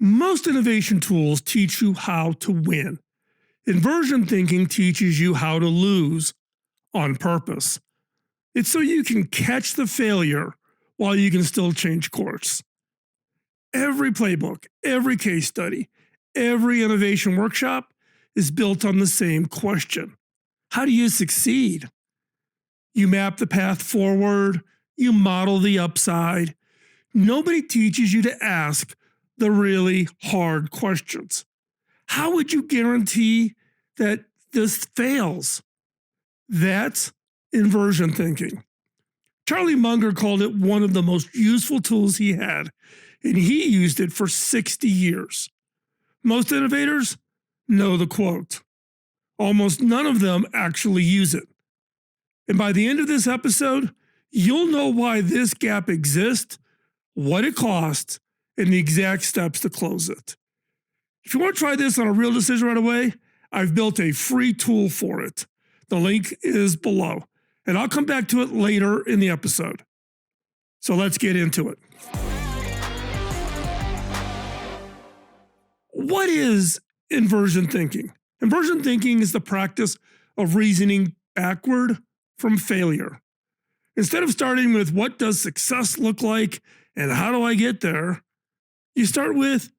Most innovation tools teach you how to win. Inversion thinking teaches you how to lose on purpose. It's so you can catch the failure while you can still change course. Every playbook, every case study, every innovation workshop is built on the same question. How do you succeed? You map the path forward, you model the upside. Nobody teaches you to ask the really hard questions. How would you guarantee that this fails? That's inversion thinking. Charlie Munger called it one of the most useful tools he had, and he used it for 60 years. Most innovators know the quote. Almost none of them actually use it. And by the end of this episode, you'll know why this gap exists, what it costs, and the exact steps to close it. If you want to try this on a real decision right away, I've built a free tool for it. The link is below, and I'll come back to it later in the episode. So let's get into it. What is inversion thinking? Inversion thinking is the practice of reasoning backward from failure. Instead of starting with what does success look like and how do I get there, you start with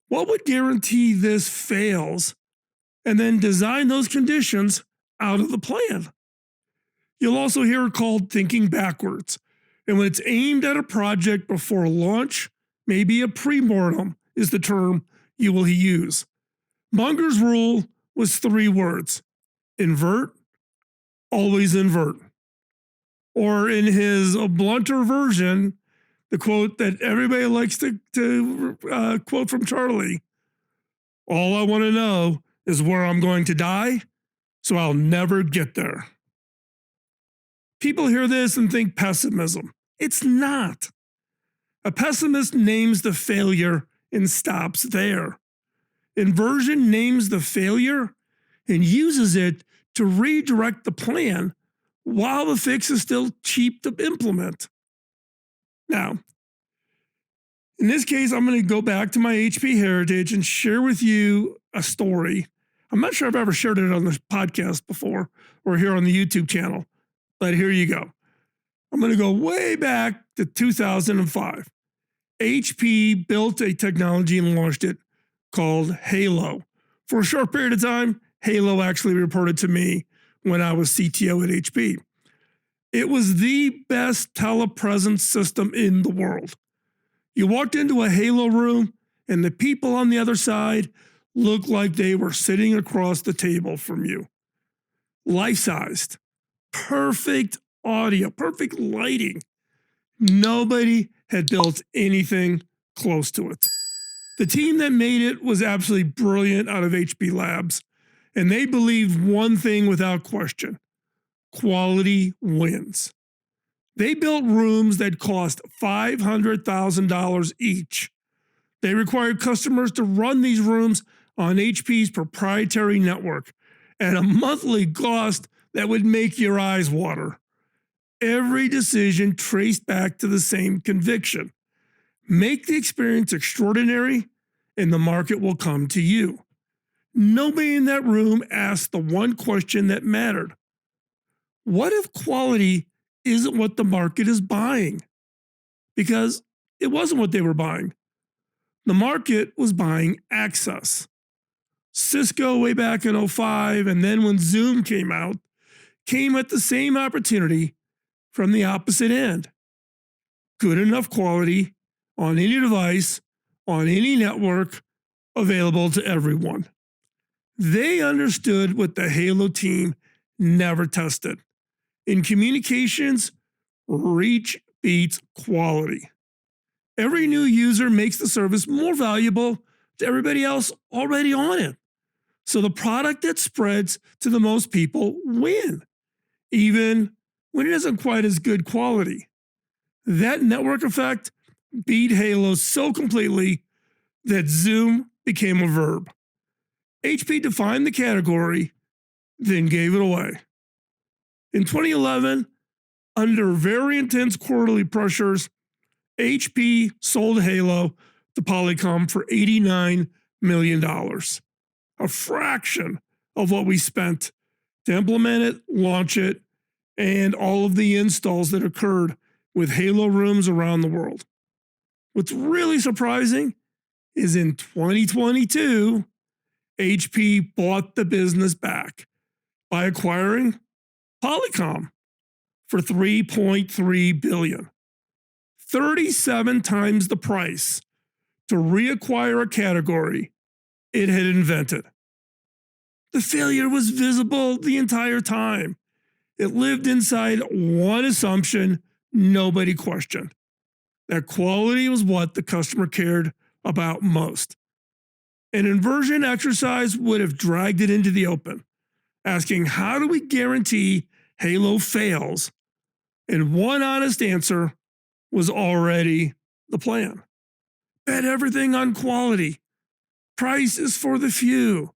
what would guarantee this fails, and then design those conditions out of the plan. You'll also hear it called thinking backwards. And when it's aimed at a project before launch, maybe a pre-mortem is the term you will use. Munger's rule was 3 words: invert, always invert. Or in his blunter version, the quote that everybody likes to quote from Charlie, all I want to know is where I'm going to die, so I'll never get there. People hear this and think pessimism. It's not. A pessimist names the failure and stops there. Inversion names the failure and uses it to redirect the plan while the fix is still cheap to implement. Now, in this case, I'm going to go back to my HP heritage and share with you a story. I'm not sure I've ever shared it on this podcast before or here on the YouTube channel, but here you go. I'm going to go way back to 2005. HP built a technology and launched it called Halo. For a short period of time, Halo actually reported to me when I was CTO at HP. It was the best telepresence system in the world. You walked into a Halo room and the people on the other side looked like they were sitting across the table from you. Life-sized, perfect audio, perfect lighting. Nobody had built anything close to it. The team that made it was absolutely brilliant out of HP Labs, and they believed one thing without question: quality wins. They built rooms that cost $500,000 each. They required customers to run these rooms on HP's proprietary network at a monthly cost that would make your eyes water. Every decision traced back to the same conviction: make the experience extraordinary and the market will come to you. Nobody in that room asked the one question that mattered: what if quality isn't what the market is buying? Because it wasn't what they were buying. The market was buying access. Cisco way back in 2005, and then when Zoom came out, came at the same opportunity from the opposite end. Good enough quality on any device, on any network, available to everyone. They understood what the Halo team never tested. In communications, reach beats quality. Every new user makes the service more valuable to everybody else already on it. So the product that spreads to the most people win, even when it isn't quite as good quality. That network effect beat Halo so completely that Zoom became a verb. HP defined the category, then gave it away. In 2011, under very intense quarterly pressures, HP sold Halo to Polycom for $89 million, a fraction of what we spent to implement it, launch it, and all of the installs that occurred with Halo rooms around the world. What's really surprising is in 2022, HP bought the business back by acquiring Polycom for $3.3 billion, 37 times the price to reacquire a category it had invented. The failure was visible the entire time. It lived inside one assumption nobody questioned: that quality was what the customer cared about most. An inversion exercise would have dragged it into the open, asking, how do we guarantee Halo fails? And one honest answer was already the plan. Bet everything on quality. Price is for the few.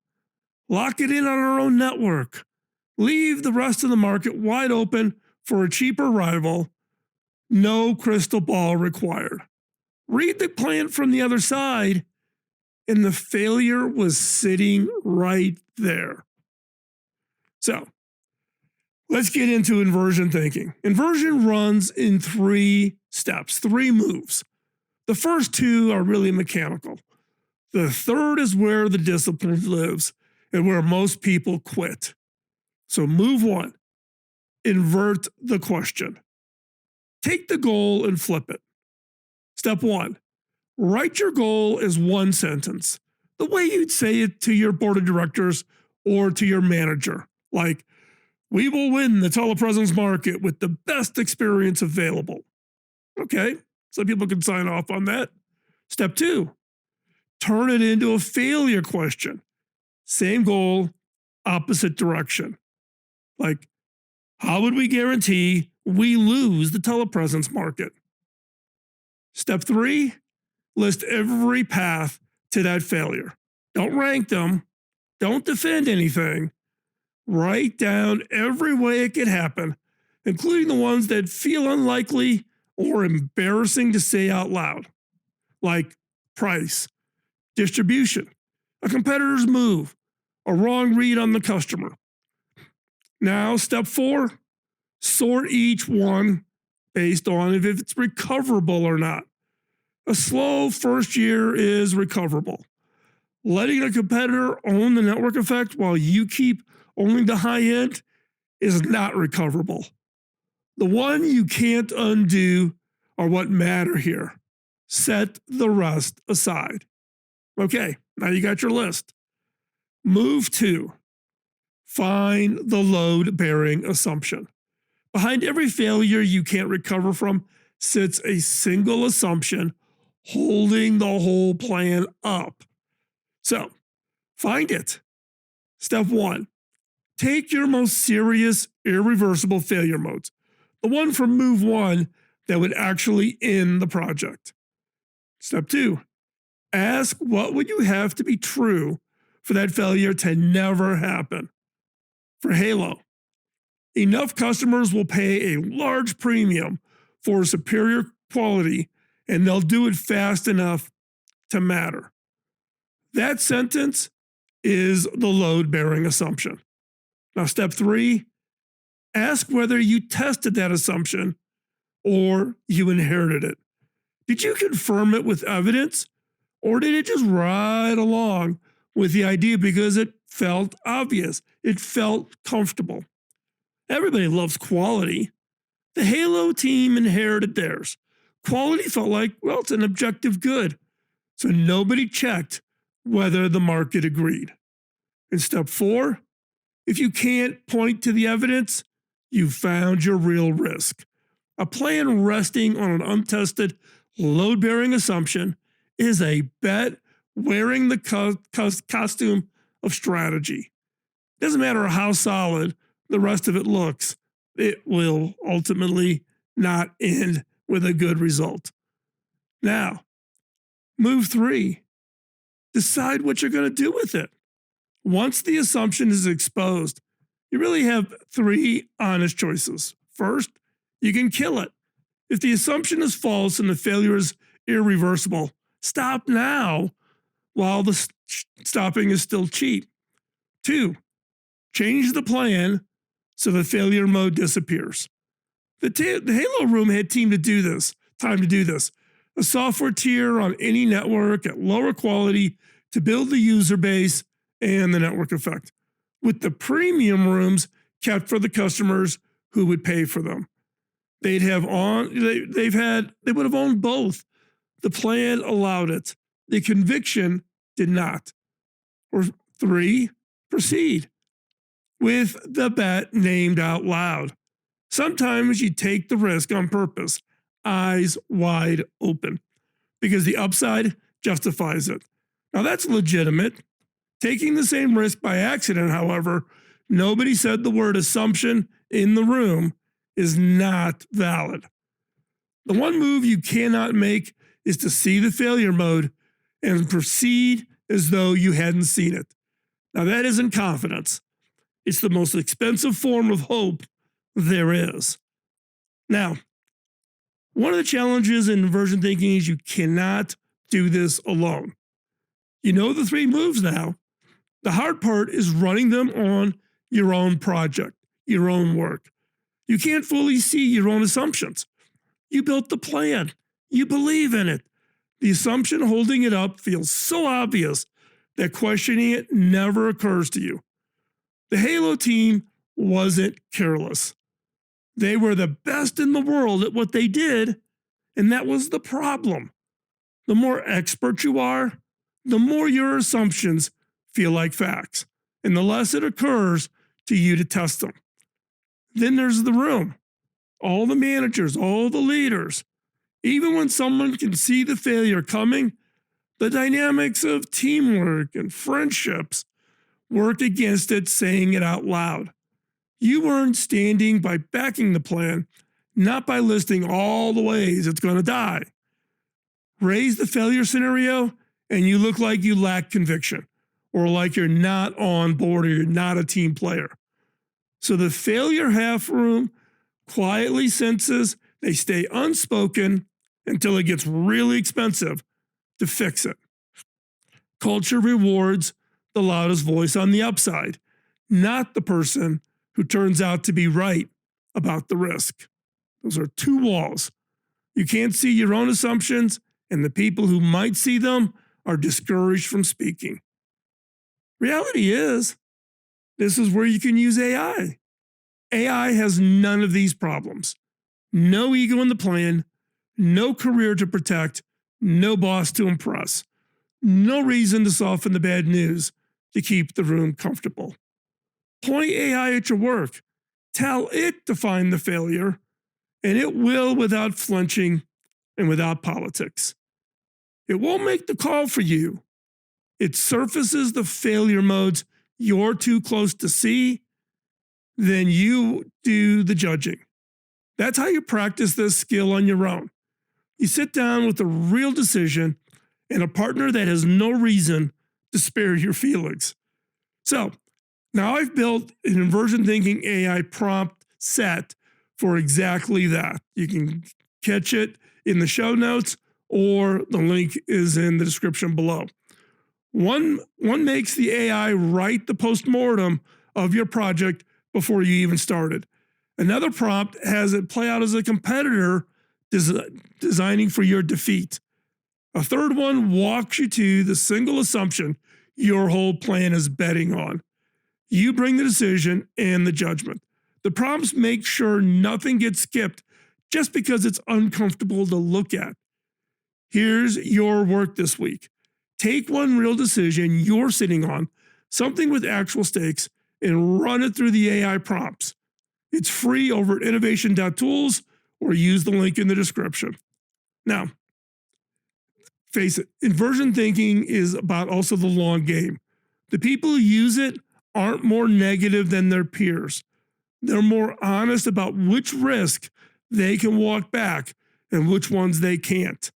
Lock it in on our own network. Leave the rest of the market wide open for a cheaper rival. No crystal ball required. Read the plan from the other side, and the failure was sitting right there. So, let's get into inversion thinking. Inversion runs in 3 steps, 3 moves. The first 2 are really mechanical. The third is where the discipline lives and where most people quit. So move 1, invert the question. Take the goal and flip it. Step 1, write your goal as 1 sentence, the way you'd say it to your board of directors or to your manager, like, we will win the telepresence market with the best experience available. Okay, some people can sign off on that. Step 2, turn it into a failure question. Same goal, opposite direction. Like, how would we guarantee we lose the telepresence market? Step 3, list every path to that failure. Don't rank them. Don't defend anything. Write down every way it could happen, including the ones that feel unlikely or embarrassing to say out loud, like price, distribution, a competitor's move, a wrong read on the customer. Now, step 4, sort each one based on if it's recoverable or not. A slow first year is recoverable. Letting a competitor own the network effect while you keep owning the high end is not recoverable. The one you can't undo are what matter here. Set the rest aside. Okay, now you got your list. Move 2, find the load-bearing assumption. Behind every failure you can't recover from sits a single assumption holding the whole plan up. So, find it. Step 1, take your most serious, irreversible failure modes, the one from move 1 that would actually end the project. Step 2, ask what would you have to be true for that failure to never happen. For Halo, enough customers will pay a large premium for superior quality, and they'll do it fast enough to matter. That sentence is the load-bearing assumption. Now, step 3, ask whether you tested that assumption or you inherited it. Did you confirm it with evidence, or did it just ride along with the idea because it felt obvious, it felt comfortable? Everybody loves quality. The Halo team inherited theirs. Quality felt like, well, it's an objective good. So nobody checked whether the market agreed. In step 4, if you can't point to the evidence, you've found your real risk. A plan resting on an untested, load-bearing assumption is a bet wearing the costume of strategy. It doesn't matter how solid the rest of it looks, it will ultimately not end with a good result. Now, move 3, decide what you're going to do with it. Once the assumption is exposed, you really have 3 honest choices. First, you can kill it. If the assumption is false and the failure is irreversible, Stop now while the stopping is still cheap. 2. Change the plan so the failure mode disappears. The Halo room had time to do this. A software tier on any network at lower quality to build the user base and the network effect, with the premium rooms kept for the customers who would pay for them. They would have owned both. The plan allowed it. The conviction did not. Or 3, proceed with the bet named out loud. Sometimes you take the risk on purpose, eyes wide open, because the upside justifies it. Now that's legitimate. Taking the same risk by accident, however, nobody said the word assumption in the room, is not valid. The one move you cannot make is to see the failure mode and proceed as though you hadn't seen it. Now that isn't confidence. It's the most expensive form of hope there is. Now, one of the challenges in inversion thinking is you cannot do this alone. You know the 3 moves now. The hard part is running them on your own project, your own work. You can't fully see your own assumptions. You built the plan. You believe in it. The assumption holding it up feels so obvious that questioning it never occurs to you. The Halo team wasn't careless. They were the best in the world at what they did, and that was the problem. The more expert you are, the more your assumptions feel like facts, and the less it occurs to you to test them. Then there's the room. All the managers, all the leaders. Even when someone can see the failure coming, the dynamics of teamwork and friendships work against it saying it out loud. You earn standing by backing the plan, not by listing all the ways it's going to die. Raise the failure scenario, and you look like you lack conviction, or like you're not on board or you're not a team player. So the failure half room quietly senses they stay unspoken until it gets really expensive to fix it. Culture rewards the loudest voice on the upside, not the person who turns out to be right about the risk. Those are 2 walls. You can't see your own assumptions, and the people who might see them are discouraged from speaking. Reality is, this is where you can use AI. AI has none of these problems. No ego in the plan, no career to protect, no boss to impress, no reason to soften the bad news to keep the room comfortable. Point AI at your work. Tell it to find the failure, and it will without flinching and without politics. It won't make the call for you. It surfaces the failure modes you're too close to see, then you do the judging. That's how you practice this skill on your own. You sit down with a real decision and a partner that has no reason to spare your feelings. So now I've built an inversion thinking AI prompt set for exactly that. You can catch it in the show notes, or the link is in the description below. One makes the AI write the postmortem of your project before you even started. Another prompt has it play out as a competitor designing for your defeat. A third one walks you to the single assumption your whole plan is betting on. You bring the decision and the judgment. The prompts make sure nothing gets skipped just because it's uncomfortable to look at. Here's your work this week. Take one real decision you're sitting on, something with actual stakes, and run it through the AI prompts. It's free over at innovation.tools, or use the link in the description. Now, face it, inversion thinking is about also the long game. The people who use it aren't more negative than their peers. They're more honest about which risk they can walk back and which ones they can't.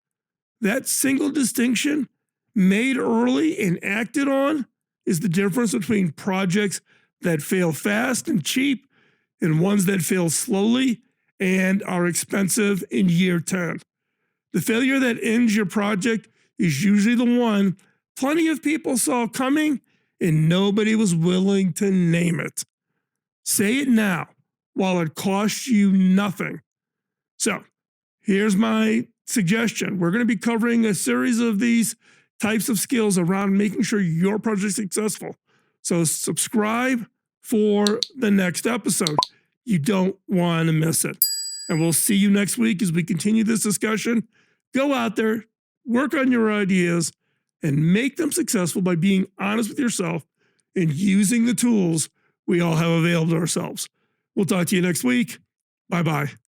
That single distinction, made early and acted on, is the difference between projects that fail fast and cheap and ones that fail slowly and are expensive in year 10. The failure that ends your project is usually the one plenty of people saw coming and nobody was willing to name it. Say it now while it costs you nothing. So here's my suggestion. We're going to be covering a series of these types of skills around making sure your project is successful. So subscribe for the next episode. You don't want to miss it. And we'll see you next week as we continue this discussion. Go out there, work on your ideas, and make them successful by being honest with yourself and using the tools we all have available to ourselves. We'll talk to you next week. Bye-bye.